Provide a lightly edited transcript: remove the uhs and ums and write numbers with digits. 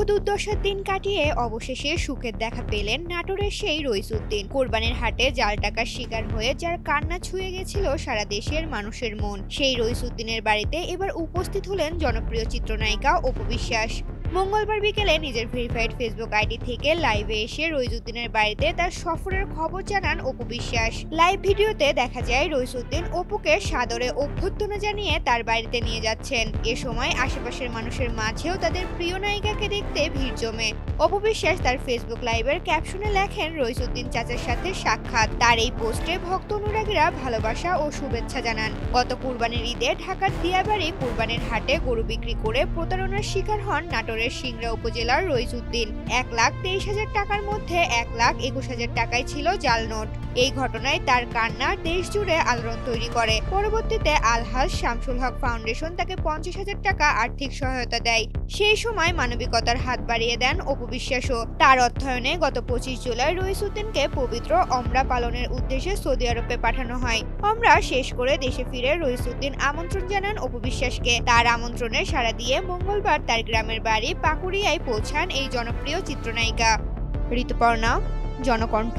দুর্দশার দিন কাটিয়ে অবশেষে সুখের দেখা পেলেন নাটোরের সেই রইসুদ্দিন। কোরবানির হাটে জাল টাকার শিকার হয়ে যার কান্না ছুঁয়ে গেছিল সারা দেশের মানুষের মন, সেই রইসুদ্দিনের বাড়িতে এবার উপস্থিত হলেন জনপ্রিয় চিত্রনায়িকা অপু বিশ্বাস। মঙ্গলবার বিকেলে নিজের ভেরিফাইড ফেসবুক আইডি থেকে লাইভে এসে রইসুদ্দিনের বাড়িতে তার সফরের খবর জানান অপু বিশ্বাস। লাইভ ভিডিওতে দেখা যায় রইসুদ্দিন অপুকে সাদরে অভ্যর্থনা জানিয়ে তার বাড়িতে নিয়ে যাচ্ছেন। এ সময় আশেপাশের মানুষের মাঝেও তাদের প্রিয় নায়িকাকে দেখতে ভিড় জমে। অপু বিশ্বাস তার ফেসবুক লাইভের ক্যাপশনে লেখেন, রইসুদ্দিন চাচার সাথে সাক্ষাৎ। তার এই পোস্টে ভক্ত অনুরাগীরা ভালোবাসা ও শুভেচ্ছা জানান। গত কুরবানির ঈদে ঢাকার দিয়াবাড়ি কুরবানির হাটে গরু বিক্রি করে প্রতারণার শিকার হন নাটোরের সিংড়া উপজেলার রইসুদ্দিন। 1,23,000 টাকার মধ্যে 1,21,000 টাকায় ছিল জাল নোট। এই ঘটনায় তার কান্না দেশ জুড়ে আলোড়ন তৈরি করে। পরবর্তীতে আলহাজ শামসুল হক ফাউন্ডেশন তাকে 50,000 টাকা আর্থিক সহায়তা দেয়। সেই সময় মানবিকতার হাত বাড়িয়ে দেন অপু বিশ্বাসও। তার অর্থায়নে গত 25 জুলাই রইসুদ্দিনকে পবিত্র ওমরা পালনের উদ্দেশ্যে সৌদি আরবে পাঠানো হয়। ওমরা শেষ করে দেশে ফিরে রইসুদ্দিন আমন্ত্রণ জানান অপু বিশ্বাসকে। তার আমন্ত্রণে সাড়া দিয়ে মঙ্গলবার তার গ্রামের বাড়ি পাকুড়িয়ায় পৌঁছান এই জনপ্রিয় চিত্রনায়িকা। ঋতুপর্ণা, জনকণ্ঠ।